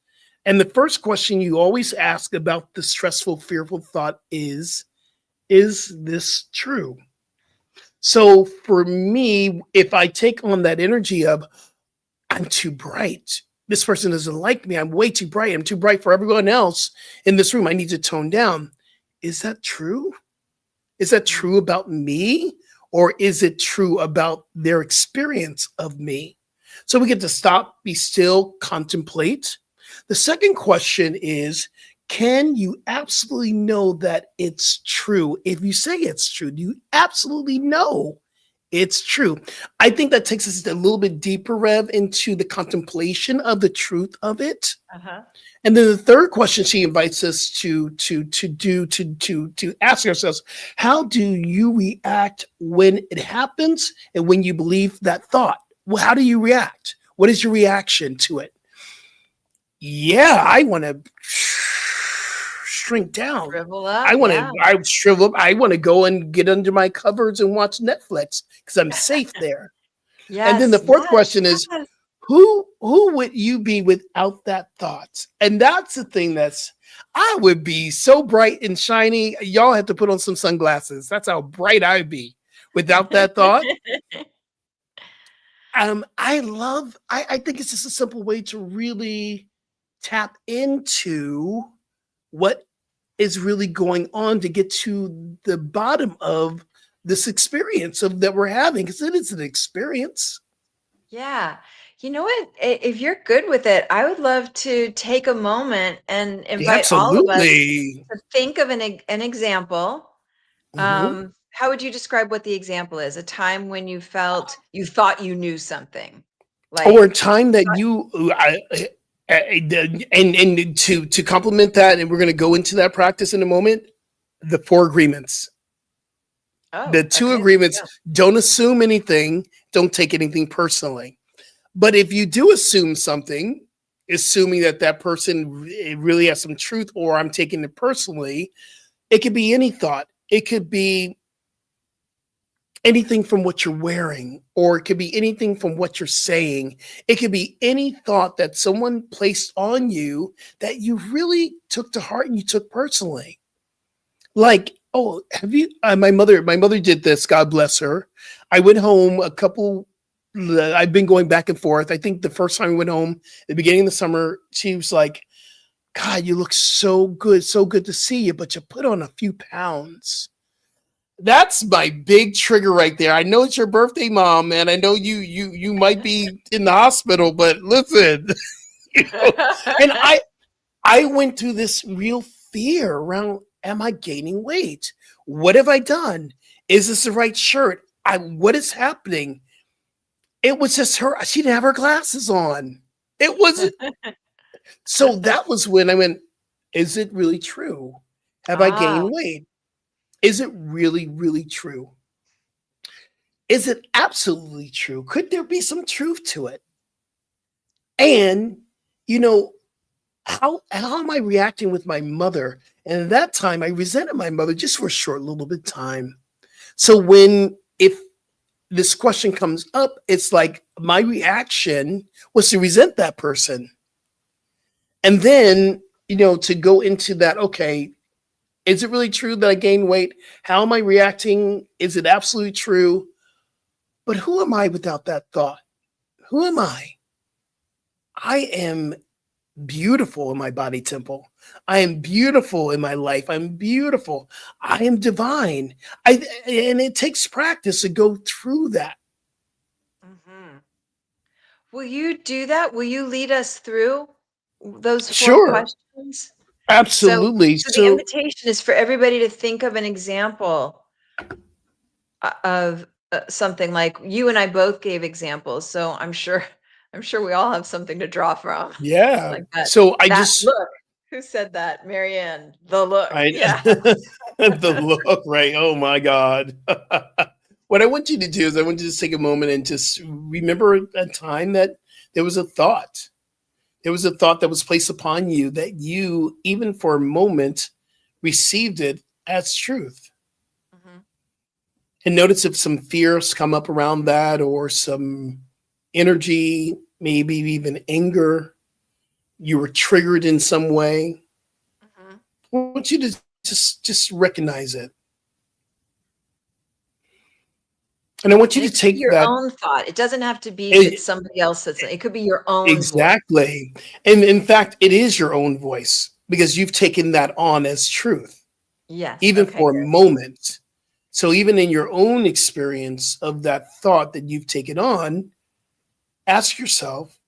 and the first question you always ask about the stressful, fearful thought is this true? So for me, if I take on that energy of I'm too bright, this person doesn't like me, I'm way too bright, I'm too bright for everyone else in this room, I need to tone down. Is that true? Is that true about me? Or is it true about their experience of me? So we get to stop, be still, contemplate. The second question is, can you absolutely know that it's true? If you say it's true, do you absolutely know it's true? I think that takes us a little bit deeper, Rev, into the contemplation of the truth of it. Uh-huh. And then the third question she invites us to ask ourselves: how do you react when it happens and when you believe that thought? Well, how do you react? What is your reaction to it? Yeah, I want to shrink down. Shrivel up. I want Yeah. to, I shrivel up. I want to go and get under my covers and watch Netflix because I'm safe there. And then the Yes. fourth Yes. question is, Yes. who would you be without that thought? And that's the thing I would be so bright and shiny. Y'all have to put on some sunglasses. That's how bright I'd be without that thought. I think it's just a simple way to really tap into what is really going on to get to the bottom of this experience of that we're having, because it is an experience. Yeah. You know what? If you're good with it, I would love to take a moment and Yeah, invite all of us absolutely. to think of an example. Mhm. How would you describe what the example is? A time when you thought you knew something, Or a like time that you and to complement that, and we're going to go into that practice in a moment. The 4 agreements. The oh, 2 okay, agreements: yeah. don't assume anything, don't take anything personally. But if you do assume something, assuming that that person really has some truth, or I'm taking it personally, it could be any thought. It could be anything from what you're wearing, or it could be anything from what you're saying. It could be any thought that someone placed on you that you really took to heart and you took personally. Like, oh, have you? My mother did this. God bless her. I went home a couple. I've been going back and forth. I think the first time we went home, at the beginning of the summer, she was like, "God, you look so good. So good to see you, but you put on a few pounds." That's my big trigger right there. I know it's your birthday, Mom, and I know you might be in the hospital, but listen, you know, and I went through this real fear around: am I gaining weight? What have I done? Is this the right shirt? What is happening? It was just her. She didn't have her glasses on. It was so that was when I went, is it really true? Have I Ah, gained weight? Is it really, really true? Is it absolutely true? Could there be some truth to it? And you know, how am I reacting with my mother? And at that time, I resented my mother just for a short little bit of time. So if this question comes up, it's like my reaction was to resent that person. And then, to go into that, okay, is it really true that I gained weight? How am I reacting? Is it absolutely true? But who am I without that thought? Who am I? I am beautiful in my body temple. I am beautiful in my life. I'm beautiful. I am divine. And it takes practice to go through that. mhm. Will you do that? Will you lead us through those 4 Sure, questions? So absolutely. so the So invitation is for everybody to think of an example of something. Like you and I both gave examples, so I'm sure we all have something to draw from. yeah. Like that So I that just look. Who said that? Marianne. The look. Right? Yeah. The look, right? Oh my God. What I want you to do is I want you to take a moment and just remember a time that there was a thought. There was a thought that was placed upon you that you, even for a moment, received it as truth. Mhm. And notice if some fears come up around that or some energy, maybe even anger, you were triggered in some way. Mhm. I want you to just recognize it. And I want you And to it could be take your that own thought. It doesn't have to be that e- somebody else says it. It could be your own voice. exactly. And in fact, it is your own voice because you've taken that on as truth, Yes. even Okay, for a good. moment. So even in your own experience of that thought that you've taken on, ask yourself,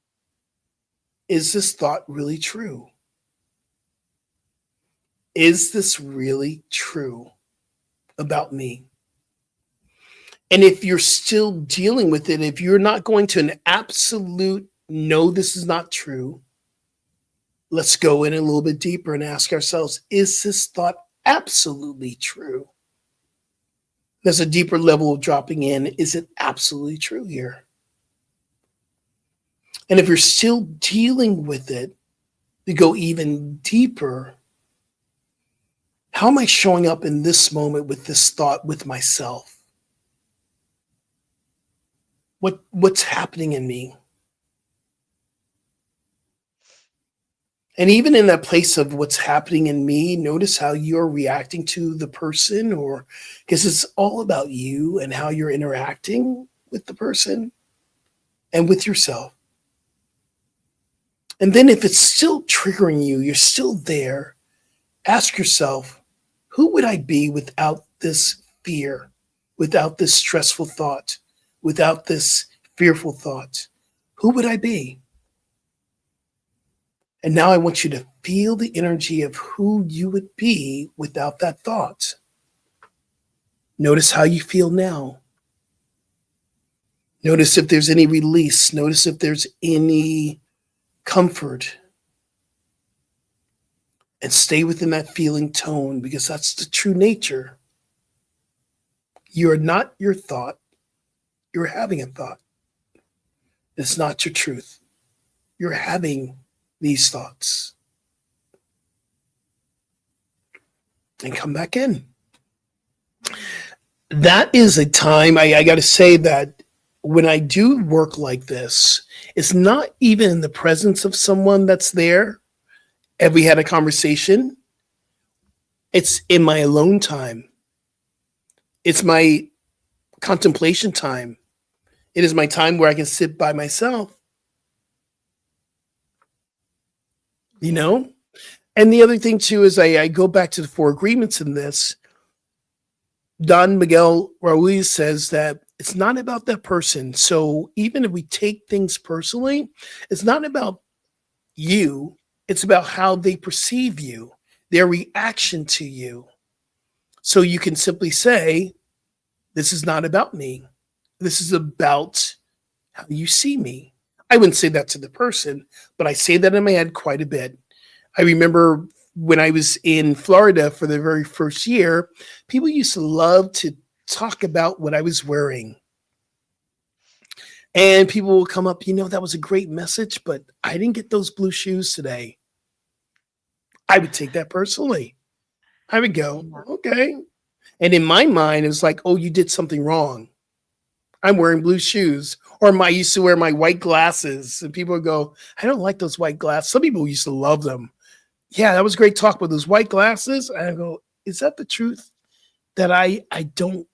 is this thought really true? Is this really true about me? And if you're still dealing with it, if you're not going to an absolute no, this is not true, let's go in a little bit deeper and ask ourselves, is this thought absolutely true? There's a deeper level of dropping in. Is it absolutely true here? And if you're still dealing with it, to go even deeper, how am I showing up in this moment with this thought with myself? What's happening in me? And even in that place of what's happening in me, notice how you're reacting to the person, or because it's all about you and how you're interacting with the person and with yourself. And then if it's still triggering you, you're still there, ask yourself, who would I be without this fear, without this stressful thought, without this fearful thought? Who would I be? And now I want you to feel the energy of who you would be without that thought. Notice how you feel now. Notice if there's any release. Notice if there's any comfort. And stay within that feeling tone because that's the true nature. You're not your thought, you're having a thought. It's not your truth. You're having these thoughts. And come back in. That is a time I got to say that when I do work like this, it's not even in the presence of someone that's there. Have we had a conversation? It's in my alone time. It's my contemplation time. It is my time where I can sit by myself, you Yeah. know? And the other thing too is I go back to the four agreements in this. Don Miguel Ruiz says that it's not about that person. So even if we take things personally, it's not about you, it's about how they perceive you, their reaction to you. So you can simply say, this is not about me. This is about how you see me. I wouldn't say that to the person, but I say that in my head quite a bit. I remember when I was in Florida for the very first year, people used to love to talk about what I was wearing. And people will come up, that was a great message, but I didn't get those blue shoes today. I would take that personally. I would go, Yeah. okay. And in my mind, it was like, oh, you did something wrong. I'm wearing blue shoes. Or I used to wear my white glasses. And people would go, I don't like those white glasses. Some people used to love them. Yeah, that was great talk with those white glasses. And I go, is that the truth? That I don't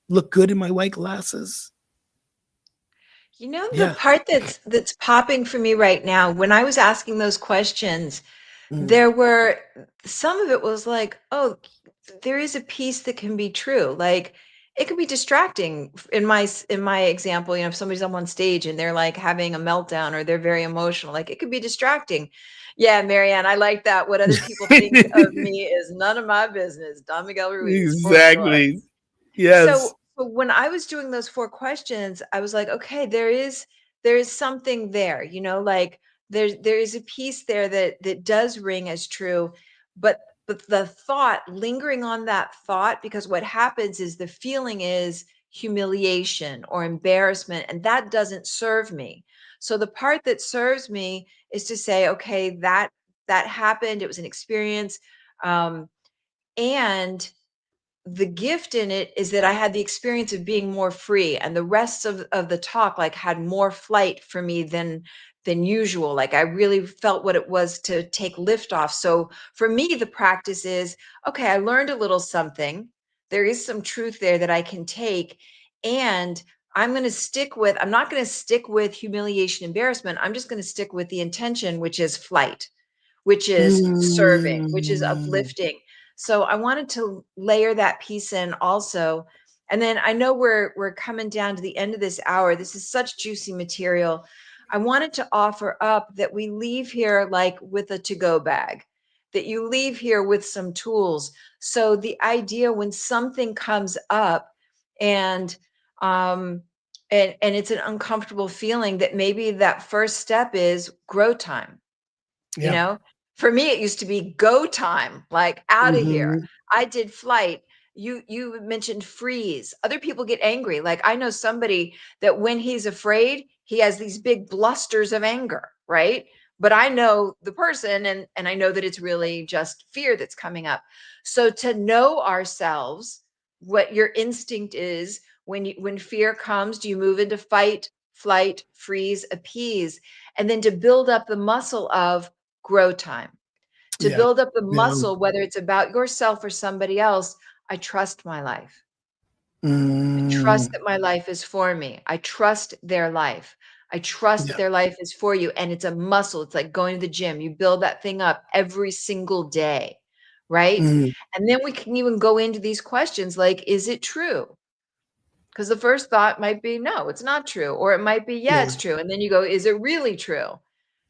look good in my white glasses? You know, the Yeah. part that's popping for me right now, when I was asking those questions, Mm. there were some of it was like, oh, there is a piece that can be true. Like it could be distracting in my example, if somebody's up on stage and they're like having a meltdown or they're very emotional, like it could be distracting. Yeah, Marianne, I like that. What other people think of me is none of my business. Don Miguel Ruiz, for sure. Exactly. Yes. So when I was doing those 4 questions, I was like, okay, there is something there, like there is a piece there that does ring as true, but the thought, lingering on that thought, because what happens is the feeling is humiliation or embarrassment, and that doesn't serve me. So the part that serves me is to say, okay, that happened, it was an experience, um, and the gift in it is that I had the experience of being more free, and the rest of the talk like had more flight for me than usual. Like I really felt what it was to take lift off. So for me, the practice is, okay, I learned a little something. There is some truth there that I can take. And I'm not going to stick with humiliation, embarrassment. I'm just going to stick with the intention, which is flight, which is serving, which is Mm. uplifting. So I wanted to layer that piece in also. And then I know we're coming down to the end of this hour. This is such juicy material. I wanted to offer up that we leave here like with a to-go bag, that you leave here with some tools. So the idea when something comes up and and it's an uncomfortable feeling, that maybe that first step is grow time. You Yeah. know, for me, it used to be go time, like out of here. Mhm. I did flight. You mentioned freeze. Other people get angry. Like I know somebody that when he's afraid, he has these big blusters of anger, right? But I know the person, and I know that it's really just fear that's coming up. So to know ourselves, what your instinct is when fear comes, do you move into fight, flight, freeze, appease? And then to build up the muscle of grow time, to Yeah. build up the Yeah. muscle, whether it's about yourself or somebody else. I trust my life. I trust Mm. that my life is for me. I trust their life. I trust that Yeah. their life is for you. And it's a muscle. It's like going to the gym. You build that thing up every single day, right? Mm. And then we can even go into these questions like, is it true? Because the first thought might be, no, it's not true. Or it might be, yeah, Yeah. it's true. And then you go, is it really true?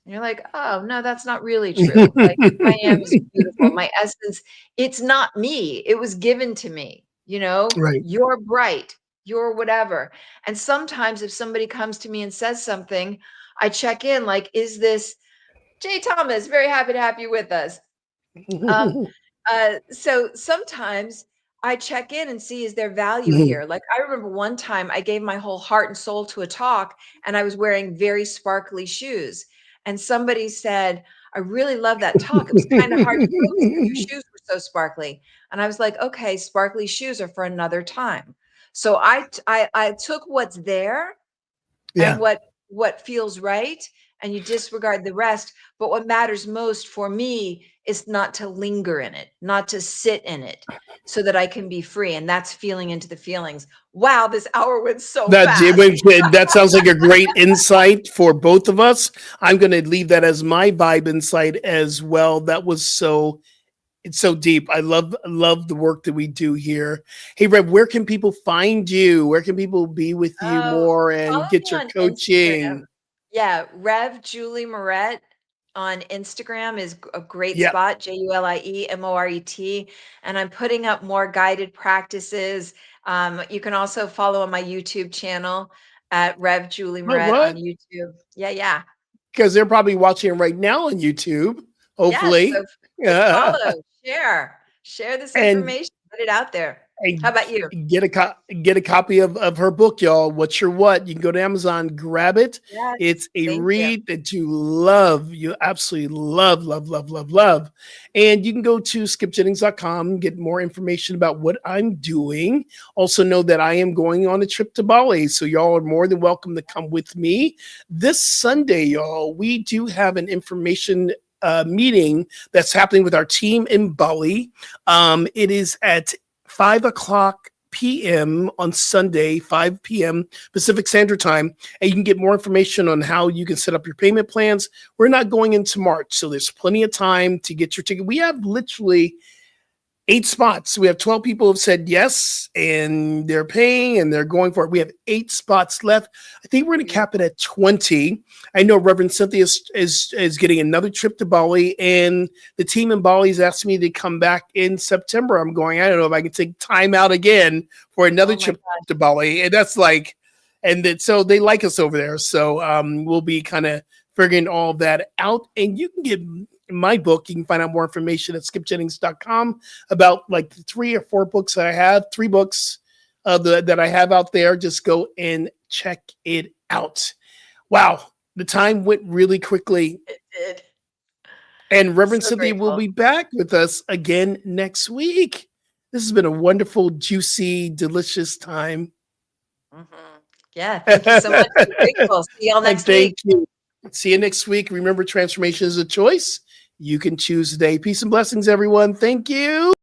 And you're like, oh, no, that's not really true. Like, who I am is beautiful. My essence, it's not me. It was given to me. Right. You're bright, you're whatever. And sometimes if somebody comes to me and says something, I check in like, is this Jay Thomas? Very happy to have you with us. Um, so sometimes I check in and see, is there value Mhm. here? Like I remember one time I gave my whole heart and soul to a talk, and I was wearing very sparkly shoes. And somebody said, I really love that talk. It was kind of hard to focus because your shoes were so sparkly. And I was like, okay, sparkly shoes are for another time. So I took what's there and Yeah. what feels right, and you disregard the rest. But what matters most for me is not to linger in it, not to sit in it, so that I can be free. And that's feeling into the feelings. Wow, this hour went so fast. That sounds like a great insight for both of us. I'm going to leave that as my vibe insight as well. That was it's so deep. I love the work that we do here. Hey, Rev, where can people find you? Where can people be with you more Follow and get me your on Instagram. coaching? Yeah, Rev Julie Moret on Instagram is a great Yeah. spot, JuliemMoret. And I'm putting up more guided practices. You can also follow on my YouTube channel at Rev Julie Oh, Moret on what? YouTube. Yeah, yeah. Because they're probably watching right now on YouTube, Yes. So hopefully. follow, share this and information, put it out there. How and about you? get a copy of her book, y'all. What's Your What? You can go to Amazon, grab it. Yes. It's a Thank you. read that you love. You absolutely love, love, love, love, love. And you can go to skipjennings.com, get more information about what I'm doing. Also know that I am going on a trip to Bali. So y'all are more than welcome to come with me. This Sunday, y'all, we do have an information meeting that's happening with our team in Bali. It is at 5:00 p.m. on Sunday, 5 p.m. Pacific Standard Time, and you can get more information on how you can set up your payment plans. We're not going into March, so there's plenty of time to get your ticket. We have literally 8 spots. We have 12 people have said yes, and they're paying and they're going for it. We have 8 spots left. I think we're going to cap it at 20. I know Reverend Cynthia is getting another trip to Bali, and the team in Bali has asked me to come back in September. I'm going, I don't know if I can take time out again for another Oh my trip God. to Bali. And that's like, so they like us over there. So we'll be kind of figuring all that out. And you can get my book. You can find out more information at skipjennings.com about like 3 or 4 books that I have, 3 books that I have out there. Just go and check it out. Wow. The time went really quickly. It did. And Reverend So Cynthia will grateful. be back with us again next week. This has been a wonderful, juicy, delicious time. Yeah, thank you so much. I'm grateful. See y'all And next week. thank you. See you next week. Remember, transformation is a choice. You can choose today. Peace and blessings, everyone. Thank you.